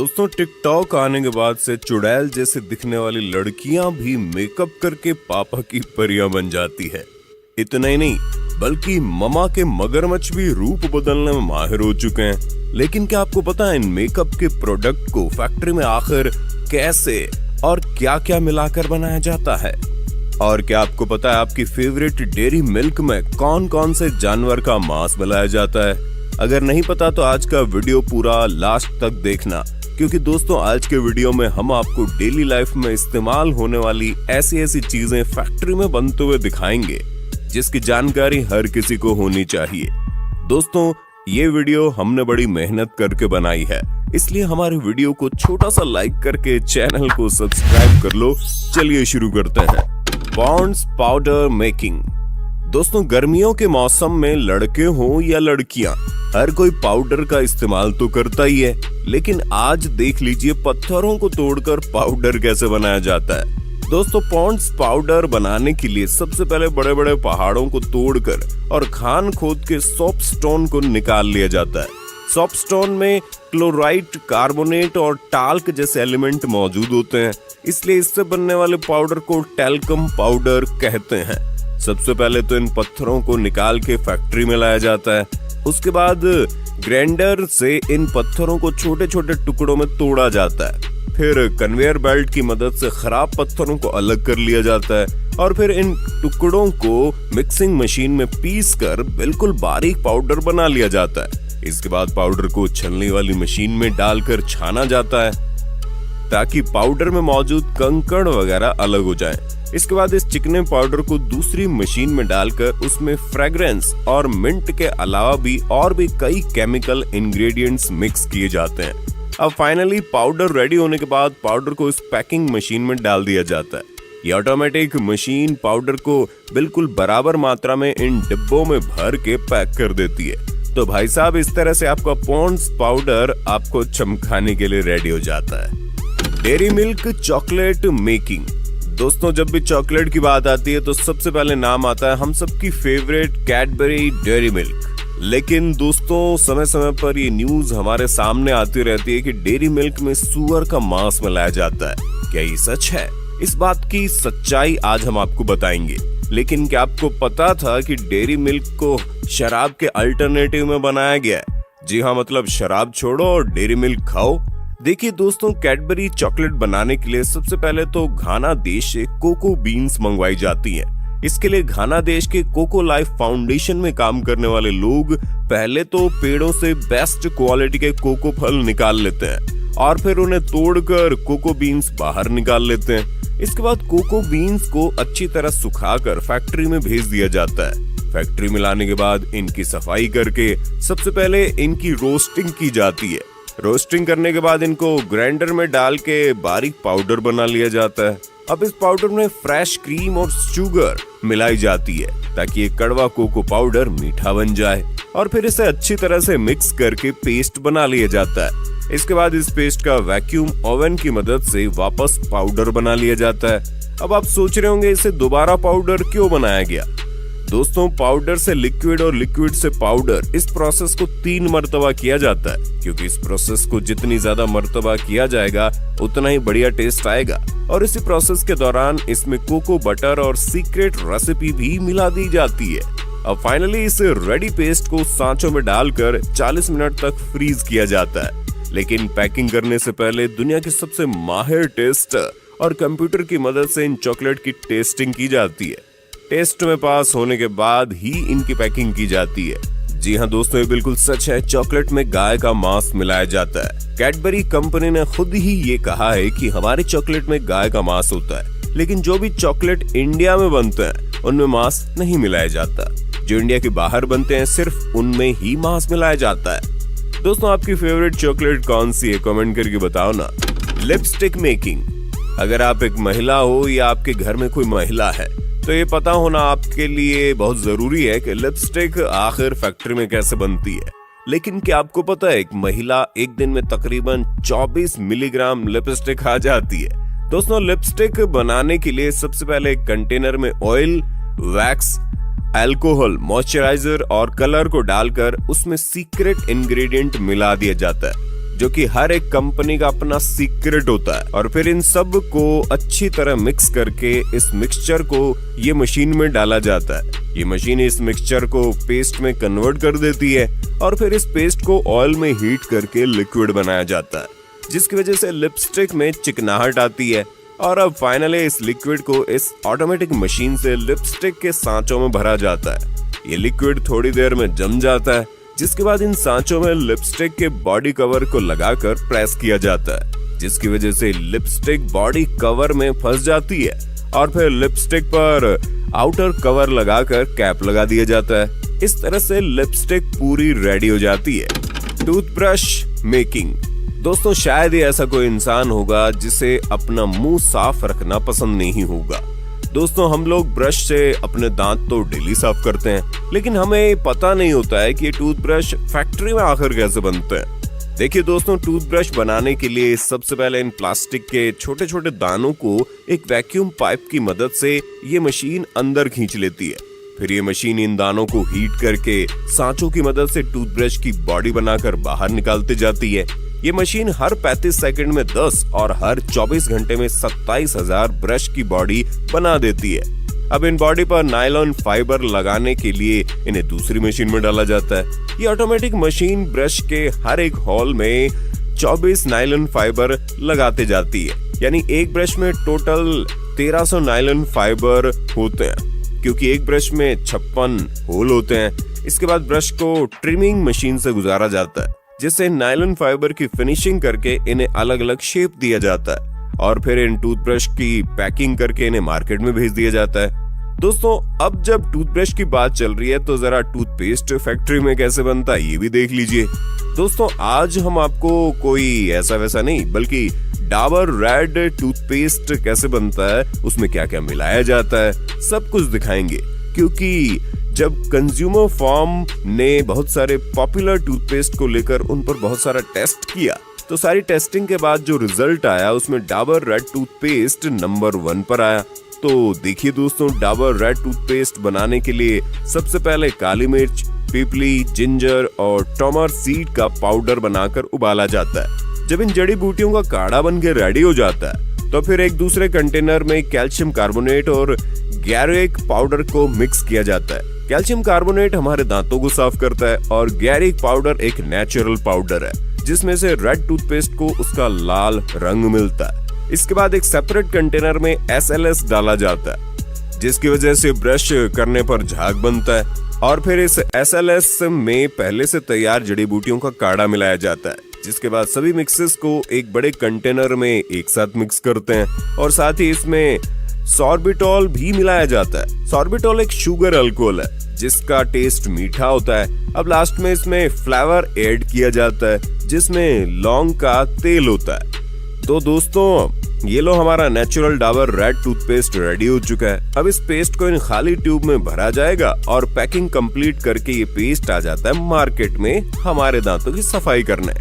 दोस्तों टिकटॉक आने के बाद से चुड़ैल जैसे दिखने वाली लड़कियां भी मेकअप करके पापा की परियां बन जाती है। इतना ही नहीं बल्कि ममा के मगरमच्छ भी रूप बदलने में माहिर हो चुके हैं। लेकिन क्या आपको पता है इन मेकअप के प्रोडक्ट को फैक्ट्री में आखिर कैसे और क्या क्या मिलाकर बनाया जाता है? और क्या आपको पता है आपकी फेवरेट डेयरी मिल्क में कौन कौन से जानवर का मांस मिलाया जाता है? अगर नहीं पता तो आज का वीडियो पूरा लास्ट तक देखना, क्योंकि दोस्तों आज के वीडियो में हम आपको डेली लाइफ में इस्तेमाल होने वाली ऐसी चीजें फैक्ट्री में बनते हुए दिखाएंगे जिसकी जानकारी हर किसी को होनी चाहिए। दोस्तों ये वीडियो हमने बड़ी मेहनत करके बनाई है, इसलिए हमारे वीडियो को छोटा सा लाइक करके चैनल को सब्सक्राइब कर लो। चलिए शुरू करते हैं। Pond's powder making. दोस्तों गर्मियों के मौसम में लड़के हों या लड़कियां, हर कोई पाउडर का इस्तेमाल तो करता ही है, लेकिन आज देख लीजिए पत्थरों को तोड़कर पाउडर कैसे बनाया जाता है। दोस्तों पॉन्ड्स पाउडर बनाने के लिए सबसे पहले बड़े बड़े पहाड़ों को तोड़कर और खान खोद के सोपस्टोन को निकाल लिया जाता है। सोपस्टोन में क्लोराइड, कार्बोनेट और टाल्क जैसे एलिमेंट मौजूद होते हैं, इसलिए इससे बनने वाले पाउडर को टैल्कम पाउडर कहते हैं। सबसे पहले तो इन पत्थरों को निकाल के फैक्ट्री में लाया जाता है। उसके बाद ग्राइंडर से इन पत्थरों को छोटे छोटे टुकड़ों में तोड़ा जाता है। फिर कन्वेयर बेल्ट की मदद से खराब पत्थरों को अलग कर लिया जाता है और फिर इन टुकड़ों को मिक्सिंग मशीन में पीस कर बिल्कुल बारीक पाउडर बना लिया जाता है। इसके बाद पाउडर को छलनी वाली मशीन में डालकर छाना जाता है ताकि पाउडर में मौजूद कंकड़ वगैरह अलग हो जाएं। इसके बाद इस चिकने पाउडर को दूसरी मशीन में डालकर उसमें फ्रेग्रेंस और मिंट के अलावा भी और भी कई केमिकल इंग्रेडिएंट्स मिक्स किए जाते हैं। अब फाइनली पाउडर रेडी होने के बाद पाउडर को इस पैकिंग मशीन में डाल दिया जाता है। ये ऑटोमेटिक मशीन पाउडर को बिल्कुल बराबर मात्रा में इन डिब्बों में भर के पैक कर देती है। तो भाई साहब इस तरह से आपका पॉन्ड्स पाउडर आपको चमकाने के लिए रेडी हो जाता है। Dairy milk chocolate making. दोस्तों जब भी चॉकलेट की बात आती है तो सबसे पहले नाम आता है हम सबकी फेवरेट कैडबरी डेयरी मिल्क। लेकिन दोस्तों समय समय पर ये न्यूज हमारे सामने आती रहती है कि डेयरी मिल्क में सुअर का मांस मिलाया जाता है। क्या ये सच है? इस बात की सच्चाई आज हम आपको बताएंगे। लेकिन क्या आपको पता था कि डेयरी मिल्क को शराब के अल्टरनेटिव में बनाया गया है? जी हाँ, मतलब शराब छोड़ो और डेयरी मिल्क खाओ। देखिए दोस्तों कैडबरी चॉकलेट बनाने के लिए सबसे पहले तो घाना देश से कोको बीन्स मंगवाई जाती हैं। इसके लिए घाना देश के कोको लाइफ फाउंडेशन में काम करने वाले लोग पहले तो पेड़ों से बेस्ट क्वालिटी के कोको फल निकाल लेते हैं और फिर उन्हें तोड़कर कोको बीन्स बाहर निकाल लेते हैं। इसके बाद कोको बीन्स को अच्छी तरह सुखाकर फैक्ट्री में भेज दिया जाता है। फैक्ट्री में लाने के बाद इनकी सफाई करके सबसे पहले इनकी रोस्टिंग की जाती है। रोस्टिंग करने के बाद इनको ग्राइंडर में डाल के बारीक पाउडर बना लिया जाता है। अब इस पाउडर में फ्रेश क्रीम और शुगर मिलाई जाती है ताकि ये कड़वा कोको पाउडर मीठा बन जाए और फिर इसे अच्छी तरह से मिक्स करके पेस्ट बना लिया जाता है। इसके बाद इस पेस्ट का वैक्यूम ओवन की मदद से वापस पाउडर बना लिया जाता है। अब आप सोच रहे होंगे इसे दोबारा पाउडर क्यों बनाया गया? दोस्तों पाउडर से लिक्विड और लिक्विड से पाउडर, इस प्रोसेस को 3 मर्तबा किया जाता है, क्योंकि इस प्रोसेस को जितनी ज्यादा मर्तबा किया जाएगा उतना ही बढ़िया टेस्ट आएगा। और इसी प्रोसेस के दौरान इसमें कोको बटर और सीक्रेट रेसिपी भी मिला दी जाती है। अब फाइनली इस रेडी पेस्ट को सांचों में डालकर 40 मिनट तक फ्रीज किया जाता है। लेकिन पैकिंग करने से पहले दुनिया के सबसे माहिर टेस्टर और कंप्यूटर की मदद से इन चॉकलेट की टेस्टिंग की जाती है। टेस्ट में पास होने के बाद ही इनकी पैकिंग की जाती है। जी हाँ दोस्तों ये बिल्कुल सच है, चॉकलेट में गाय का मांस मिलाया जाता है। कैडबरी कंपनी ने खुद ही ये कहा है कि हमारे चॉकलेट में गाय का मांस होता है, लेकिन जो भी चॉकलेट इंडिया में बनते हैं उनमें मांस नहीं मिलाया जाता। जो इंडिया के बाहर बनते हैं सिर्फ उनमें ही मांस मिलाया जाता है। दोस्तों आपकी फेवरेट चॉकलेट कौन सी है? कमेंट करके बताओ ना। Lipstick making. अगर आप एक महिला हो या आपके घर में कोई महिला है तो ये पता होना आपके लिए बहुत जरूरी है कि लिपस्टिक आखिर फैक्ट्री में कैसे बनती है। लेकिन क्या आपको पता है एक महिला एक दिन में तकरीबन 24 मिलीग्राम लिपस्टिक खा जाती है? दोस्तों लिपस्टिक बनाने के लिए सबसे पहले एक कंटेनर में ऑयल, वैक्स, अल्कोहल, मॉइस्चराइजर और कलर को डालकर उसमें सीक्रेट इंग्रेडिएंट मिला दिया जाता है जो कि हर एक कंपनी का अपना सीक्रेट होता है। और फिर इन सब को अच्छी तरह मिक्स करके इस मिक्सचर को ये मशीन में डाला जाता है। ये मशीन इस मिक्सचर को पेस्ट में कन्वर्ट कर देती है और फिर इस पेस्ट को ऑयल में हीट करके लिक्विड बनाया जाता है, जिसकी वजह से लिपस्टिक में चिकनाहट आती है। और अब फाइनली इस लिक्विड को इस ऑटोमेटिक मशीन से लिपस्टिक के सांचों में भरा जाता है। ये लिक्विड थोड़ी देर में जम जाता है, जिसके बाद इन सांचों में लिपस्टिक के बॉडी कवर को लगाकर प्रेस किया जाता है, जिसकी वजह से लिपस्टिक बॉडी कवर में फंस जाती है और फिर लिपस्टिक पर आउटर कवर लगाकर कैप लगा दिया जाता है। इस तरह से लिपस्टिक पूरी रेडी हो जाती है। Toothbrush making. दोस्तों, शायद ही ऐसा कोई इंसान होगा जिसे अपना मुंह साफ रखना पसंद नहीं होगा। दोस्तों, हम लोग ब्रश से अपने दांत तो डेली साफ करते हैं, लेकिन हमें पता नहीं होता है कि ये टूथब्रश फैक्ट्री में आखिर कैसे बनते हैं। देखिए दोस्तों, टूथब्रश बनाने के लिए सबसे पहले इन प्लास्टिक के छोटे छोटे दानों को एक वैक्यूम पाइप की मदद से ये मशीन अंदर खींच लेती है। फिर ये मशीन इन दानों को हीट करके सांचों की मदद से टूथब्रश की बॉडी बनाकर बाहर निकालती जाती है। ये मशीन हर 35 सेकंड में 10 और हर 24 घंटे में 27,000 ब्रश की बॉडी बना देती है। अब इन बॉडी पर नायलॉन फाइबर लगाने के लिए इन्हें दूसरी मशीन में डाला जाता है। ये ऑटोमेटिक मशीन ब्रश के हर एक होल में 24 नायलॉन फाइबर लगाते जाती है, यानी एक ब्रश में टोटल 1300 नायलॉन फाइबर होते हैं, क्योंकि एक ब्रश में 56 होल होते हैं। इसके बाद ब्रश को ट्रिमिंग मशीन से गुजारा जाता है, जिससे नायलॉन फाइबर की फिनिशिंग करके इन्हें अलग अलग शेप दिया जाता है और फिर इन टूथब्रश की पैकिंग करके इन्हें मार्केट में भेज दिया जाता है। दोस्तों, अब जब टूथब्रश की बात चल रही है तो जरा टूथपेस्ट फैक्ट्री में कैसे बनता है ये भी देख लीजिए। दोस्तों, आज हम आपको कोई ऐसा वैसा नहीं बल्कि डाबर रेड टूथपेस्ट कैसे बनता है, उसमें क्या क्या मिलाया जाता है, सब कुछ दिखाएंगे। क्योंकि जब कंज्यूमर फॉर्म ने बहुत सारे पॉपुलर टूथपेस्ट को लेकर उन पर बहुत सारा टेस्ट किया, तो सारी टेस्टिंग के बाद जो रिजल्ट आया उसमें डाबर रेड टूथपेस्ट नंबर 1 पर आया। तो देखिए दोस्तों, डाबर रेड टूथपेस्ट बनाने के लिए सबसे पहले काली मिर्च, पीपली, जिंजर और टर्मर सीड का पाउडर बनाकर उबाला जाता है। जब इन जड़ी बूटियों का काढ़ा बन के रेडी हो जाता है तो फिर एक दूसरे कंटेनर में कैल्शियम कार्बोनेट और गैरिक पाउडर को मिक्स किया जाता है। कैल्शियम कार्बोनेट हमारे दांतों को साफ करता है और गैरिक पाउडर एक नेचुरल पाउडर है, जिसमें से रेड टूथपेस्ट को उसका लाल रंग मिलता है। इसके बाद एक सेपरेट कंटेनर में SLS डाला जाता है, जिसकी वजह से ब्रश करने पर झाग बनता है और फिर इस SLS में पहले से तैयार जड़ी बूटियों का काढ़ा मिलाया जाता है, जिसके बाद सभी मिक्सेस को एक बड़े कंटेनर में एक साथ मिक्स करते हैं और साथ ही इसमें सॉर्बिटॉल भी मिलाया जाता है। सॉर्बिटॉल एक शुगर अल्कोहल है जिसका टेस्ट मीठा होता है। अब लास्ट में इसमें फ्लेवर ऐड किया जाता है, जिसमें लौंग का तेल होता है। तो दोस्तों, ये लो हमारा natural Dabur red toothpaste ready हो चुका है। अब इस पेस्ट को इन खाली ट्यूब में भरा जाएगा और पैकिंग कंप्लीट करके ये पेस्ट आ जाता है मार्केट में हमारे दांतों की सफाई करने।